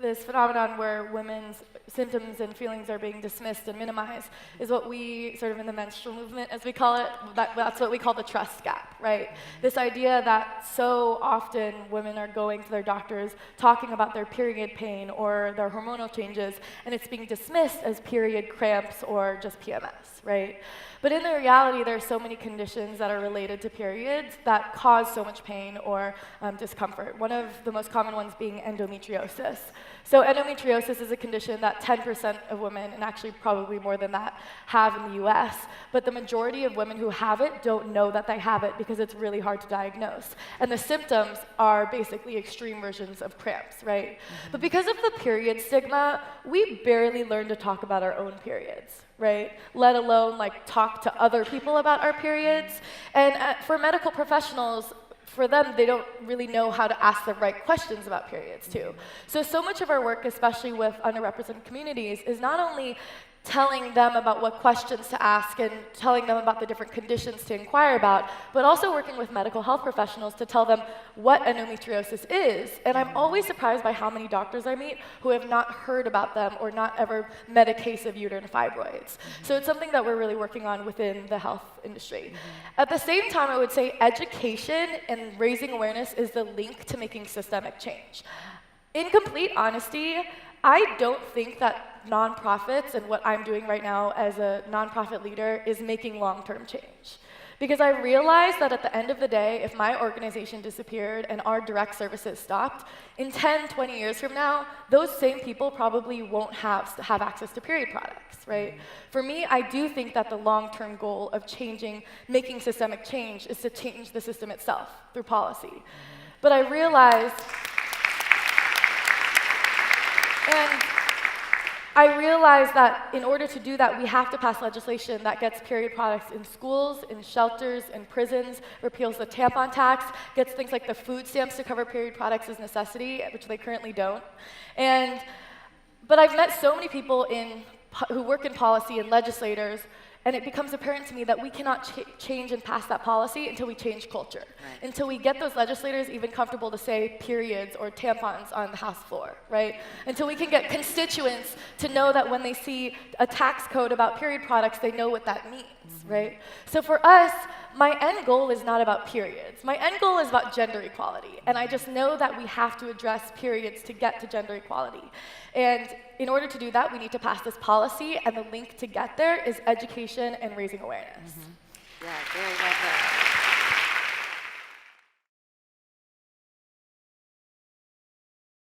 this phenomenon where women's symptoms and feelings are being dismissed and minimized is what we, sort of in the menstrual movement, as we call it, that's what we call the trust gap, right? This idea that so often women are going to their doctors talking about their period pain or their hormonal changes, and it's being dismissed as period cramps or just PMS, right? But in the reality, there are so many conditions that are related to periods that cause so much pain or discomfort. One of the most common ones being endometriosis. So endometriosis is a condition that 10% of women, and actually probably more than that, have in the US. But the majority of women who have it don't know that they have it because it's really hard to diagnose. And the symptoms are basically extreme versions of cramps, right? But because of the period stigma, we barely learn to talk about our own periods, right? Let alone like talk to other people about our periods. And for medical professionals, for them, they don't really know how to ask the right questions about periods too. So much of our work, especially with underrepresented communities, is not only telling them about what questions to ask and telling them about the different conditions to inquire about, but also working with medical health professionals to tell them what endometriosis is. And I'm always surprised by how many doctors I meet who have not heard about them or not ever met a case of uterine fibroids. So it's something that we're really working on within the health industry. At the same time, I would say education and raising awareness is the link to making systemic change. In complete honesty, I don't think that nonprofits and what I'm doing right now as a nonprofit leader is making long-term change. Because I realized that at the end of the day, if my organization disappeared and our direct services stopped, in 10, 20 years from now, those same people probably won't have access to period products, right? For me, I do think that the long-term goal of making systemic change is to change the system itself through policy. But I realized that in order to do that, we have to pass legislation that gets period products in schools, in shelters, in prisons, repeals the tampon tax, gets things like the food stamps to cover period products as necessity, which they currently don't. But I've met so many people who work in policy and legislators, and it becomes apparent to me that we cannot change and pass that policy until we change culture, until we get those legislators even comfortable to say periods or tampons on the House floor, right? Until we can get constituents to know that when they see a tax code about period products, they know what that means, right? So for us, my end goal is not about periods. My end goal is about gender equality, and I just know that we have to address periods to get to gender equality. And in order to do that, we need to pass this policy, and the link to get there is education and raising awareness. Yeah, very well